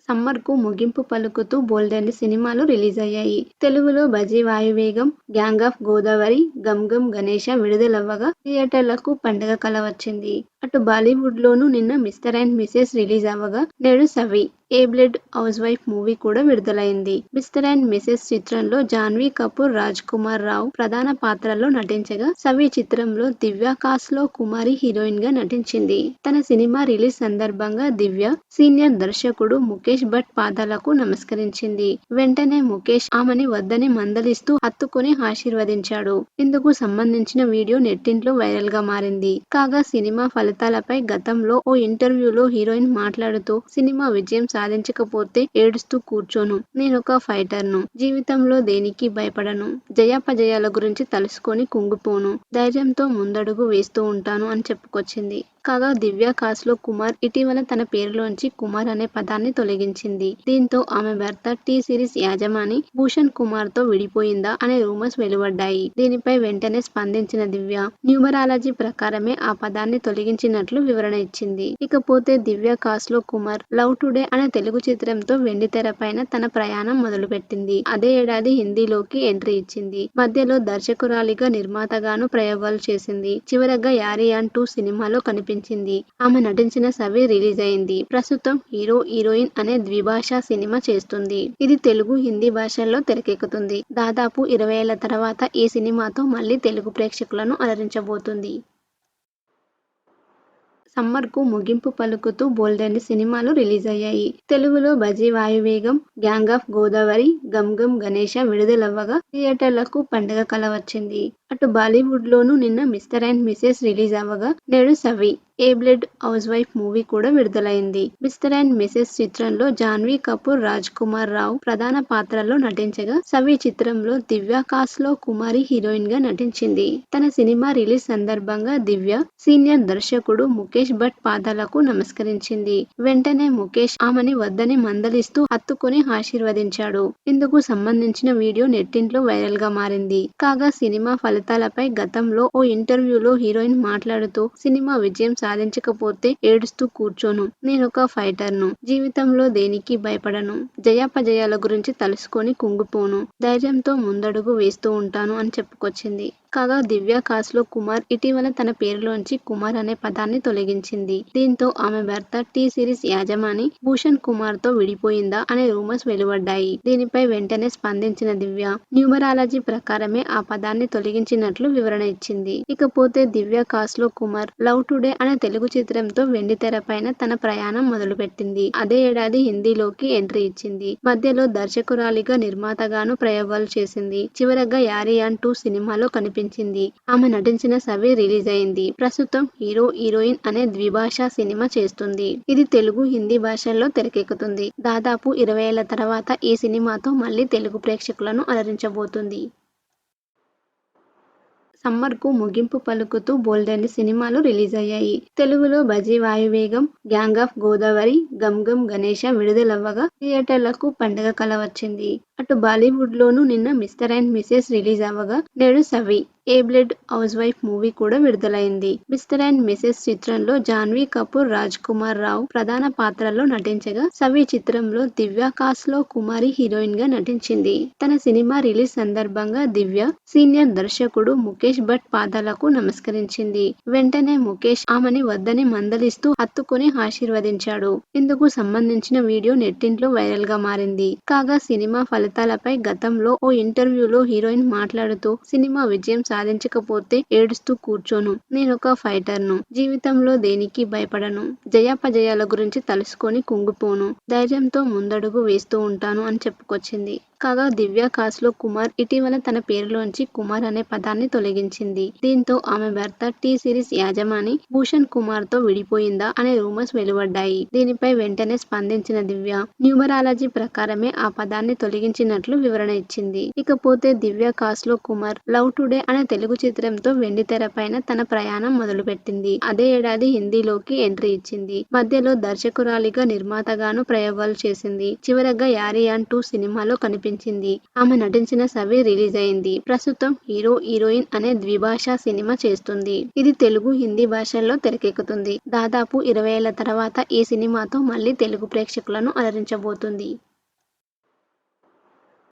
సమ్మర్‌కు ముగింపు పలుకుతూ బోలెడన్ని సినిమాలు రిలీజ్ అయ్యాయి. తెలుగులో 'బజీ వాయువేగం', 'గ్యాంగ్ ఆఫ్ గోదావరి', 'గమ్ గమ్ గణేశ' విడుదలవ్వగా థియేటర్లకు పండగ కళ వచ్చింది. అటు బాలీవుడ్‌లోనూ నిన్న 'మిస్టర్ అండ్ మిసెస్' రిలీజ్ అవ్వగా నేడు 'Savi a blood housewife' movie కూడా విడుదలైంది. 'మిస్టర్ అండ్ మిసెస్' చిత్రంలో జాన్వీ కపూర్, రాజ్ కుమార్ రావు ప్రధాన పాత్రల్లో నటించగా 'సవి' చిత్రంలో దివ్య కాస్ట్‌లో కుమారి హీరోయిన్‌గా నటించింది. తన సినిమా రిలీజ్ సందర్భంగా దివ్య సీనియర్ దర్శకుడు ముఖేష్ భట్ పాదాలకు నమస్కరించింది. వెంటనే ముఖేష్ ఆమెని వద్దని మందలిస్తూ హత్తుకుని ఆశీర్వదించాడు. ఇందుకు సంబంధించిన వీడియో నెట్టింట్లో వైరల్గా మారింది. కాగా సినిమా ఫలితాలపై గతంలో ఓ ఇంటర్వ్యూలో హీరోయిన్ మాట్లాడుతూ సినిమా విజయం సాధించకపోతే ఏడుస్తూ కూర్చోను. నేనొక ఫైటర్ను. జీవితంలో దేనికి భయపడను. జయాపజయాల గురించి తలుసుకొని కుంగిపోను. ధైర్యంతో ముందడుగు వేస్తూ ఉంటాను అని చెప్పుకొచ్చింది. కాగా దివ్య కాస్ట్‌లో కుమార్ ఇటీవల తన పేరులోంచి కుమార్ అనే పదాన్ని తొలగించింది. దీంతో ఆమె భర్త టీ సిరీస్ యాజమాని భూషణ్ కుమార్‌తో విడిపోయిందా అనే రూమర్స్ వెలువడ్డాయి. దీనిపై వెంటనే స్పందించిన దివ్య న్యూమరాలజీ ప్రకారమే ఆ పదాన్ని తొలగించినట్లు వివరణ ఇచ్చింది. ఇకపోతే దివ్య కాస్ట్‌లో కుమార్ 'లవ్ టుడే' అనే తెలుగు చిత్రంతో వెండితెరపైన తన ప్రయాణం మొదలుపెట్టింది. అదే ఏడాది హిందీలోకి ఎంట్రీ ఇచ్చింది. మధ్యలో దర్శకురాలిగా, నిర్మాతగానూ ప్రయోగాలు చేసింది. చివరగా 'యారియాన్ 2' సినిమాలో కనిపించింది. ఆమె నటించిన 'సవి' రిలీజ్ అయింది. ప్రస్తుతం హీరో, హీరోయిన్ అనే ద్విభాషా సినిమా చేస్తుంది. ఇది తెలుగు, హిందీ భాషల్లో తెరకెక్కుతుంది. దాదాపు 20 ఏళ్ల తర్వాత ఈ సినిమాతో మళ్లీ తెలుగు ప్రేక్షకులను అలరించబోతుంది. సమ్మర్‌కు ముగింపు పలుకుతూ బోలెడన్ని సినిమాలు రిలీజ్ అయ్యాయి. తెలుగులో 'బజీ వాయువేగం', 'గ్యాంగ్ ఆఫ్ గోదావరి', 'గమ్ గమ్ గణేశ' విడుదలవ్వగా థియేటర్లకు పండగ కళ వచ్చింది. అటు బాలీవుడ్‌లోనూ నిన్న 'మిస్టర్ అండ్ మిసెస్' రిలీజ్ అవ్వగా నేడు 'Savi a blood housewife' movie కూడా విడుదలైంది. 'మిస్టర్ అండ్ మిసెస్' చిత్రంలో జాన్వీ కపూర్, రాజ్ కుమార్ రావు ప్రధాన పాత్రల్లో నటించగా 'సవి' చిత్రంలో దివ్య కాస్ట్‌లో కుమారి హీరోయిన్‌గా నటించింది. తన సినిమా రిలీజ్ సందర్భంగా దివ్య సీనియర్ దర్శకుడు ముఖేష్ భట్ పాదాలకు నమస్కరించింది. వెంటనే ముఖేష్ ఆమెని వద్దని మందలిస్తూ హత్తుకుని ఆశీర్వదించాడు. ఇందుకు సంబంధించిన వీడియో నెట్టింట్లో వైరల్గా మారింది. కాగా సినిమా ఫలితాలపై గతంలో ఓ ఇంటర్వ్యూలో హీరోయిన్ మాట్లాడుతూ సినిమా విజయం సాధించకపోతే ఏడుస్తూ కూర్చోను. నేనొక ఫైటర్ను. జీవితంలో దేనికి భయపడను. జయాపజయాల గురించి తలుసుకొని కుంగిపోను. ధైర్యంతో ముందడుగు వేస్తూ ఉంటాను అని చెప్పుకొచ్చింది. కాగా దివ్య కాస్ట్‌లో కుమార్ ఇటీవల తన పేరులోంచి కుమార్ అనే పదాన్ని తొలగించింది. దీంతో ఆమె భర్త టీ సిరీస్ యాజమాని భూషణ్ కుమార్‌తో విడిపోయిందా అనే రూమర్స్ వెలువడ్డాయి. దీనిపై వెంటనే స్పందించిన దివ్య న్యూమరాలజీ ప్రకారమే ఆ పదాన్ని తొలగించినట్లు వివరణ ఇచ్చింది. ఇకపోతే దివ్య కాస్ట్‌లో కుమార్ 'లవ్ టుడే' అనే తెలుగు చిత్రంతో వెండితెరపైన తన ప్రయాణం మొదలుపెట్టింది. అదే ఏడాది హిందీలోకి ఎంట్రీ ఇచ్చింది. మధ్యలో దర్శకురాలిగా, నిర్మాతగానూ ప్రయోగాలు చేసింది. చివరగా 'యారియాన్ 2' సినిమాలో కనిపించింది. ఆమె నటించిన 'సవి' రిలీజ్ అయింది. ప్రస్తుతం హీరో, హీరోయిన్ అనే ద్విభాషా సినిమా చేస్తుంది. ఇది తెలుగు, హిందీ భాషల్లో తెరకెక్కుతుంది. దాదాపు 20 ఏళ్ల తర్వాత ఈ సినిమాతో మళ్లీ తెలుగు ప్రేక్షకులను అలరించబోతుంది. సమ్మర్‌కు ముగింపు పలుకుతూ బోలెడన్ని సినిమాలు రిలీజ్ అయ్యాయి. తెలుగులో 'బజీ వాయువేగం', 'గ్యాంగ్ ఆఫ్ గోదావరి', 'గమ్ గమ్ గణేశ' విడుదలవ్వగా థియేటర్లకు పండగ కళ వచ్చింది. అటు బాలీవుడ్‌లోనూ నిన్న 'మిస్టర్ అండ్ మిసెస్' రిలీజ్ అవ్వగా నేడు 'Savi a blood housewife' movie కూడా విడుదలైంది. 'మిస్టర్ అండ్ మిసెస్' చిత్రంలో జాన్వీ కపూర్, రాజ్ కుమార్ రావు ప్రధాన పాత్రల్లో నటించగా 'సవి' చిత్రంలో దివ్య కాస్ట్‌లో కుమారి హీరోయిన్‌గా నటించింది. తన సినిమా రిలీజ్ సందర్భంగా దివ్య సీనియర్ దర్శకుడు ముఖేష్ భట్ పాదాలకు నమస్కరించింది. వెంటనే ముఖేష్ ఆమెని వద్దని మందలిస్తూ హత్తుకుని ఆశీర్వదించాడు. ఇందుకు సంబంధించిన వీడియో నెట్టింట్లో వైరల్గా మారింది. కాగా సినిమా ఫలితాలపై గతంలో ఓ ఇంటర్వ్యూలో హీరోయిన్ మాట్లాడుతూ సినిమా విజయం సాధించకపోతే ఏడుస్తూ కూర్చోను. నేనొక ఫైటర్ను. జీవితంలో దేనికి భయపడను. జయాపజయాల గురించి తలుసుకొని కుంగిపోను. ధైర్యంతో ముందడుగు వేస్తూ ఉంటాను అని చెప్పుకొచ్చింది. కాగా దివ్య కాస్ట్‌లో కుమార్ ఇటీవల తన పేరులోంచి కుమార్ అనే పదాన్ని తొలగించింది. దీంతో ఆమె భర్త టీ సిరీస్ యాజమాని భూషణ్ కుమార్‌తో విడిపోయిందా అనే రూమర్స్ వెలువడ్డాయి. దీనిపై వెంటనే స్పందించిన దివ్య న్యూమరాలజీ ప్రకారమే ఆ పదాన్ని తొలగించినట్లు వివరణ ఇచ్చింది. ఇకపోతే దివ్య కాస్ట్‌లో కుమార్ 'లవ్ టుడే' అనే తెలుగు చిత్రంతో వెండితెరపైన తన ప్రయాణం మొదలుపెట్టింది. అదే ఏడాది హిందీలోకి ఎంట్రీ ఇచ్చింది. మధ్యలో దర్శకురాలిగా, నిర్మాతగానూ ప్రయోగాలు చేసింది. చివరగా 'యారియాన్ 2' సినిమాలో కనిపించింది. అనిపించింది. ఆమె నటించిన సవి రిలీజ్ అయింది. ప్రస్తుతం హీరో హీరోయిన్ అనే ద్విభాషా సినిమా చేస్తుంది. ఇది తెలుగు, హిందీ భాషల్లో తెరకెక్కుతుంది. దాదాపు 20 ఏళ్ల తర్వాత ఈ సినిమాతో మళ్ళీ తెలుగు ప్రేక్షకులను అలరించబోతుంది.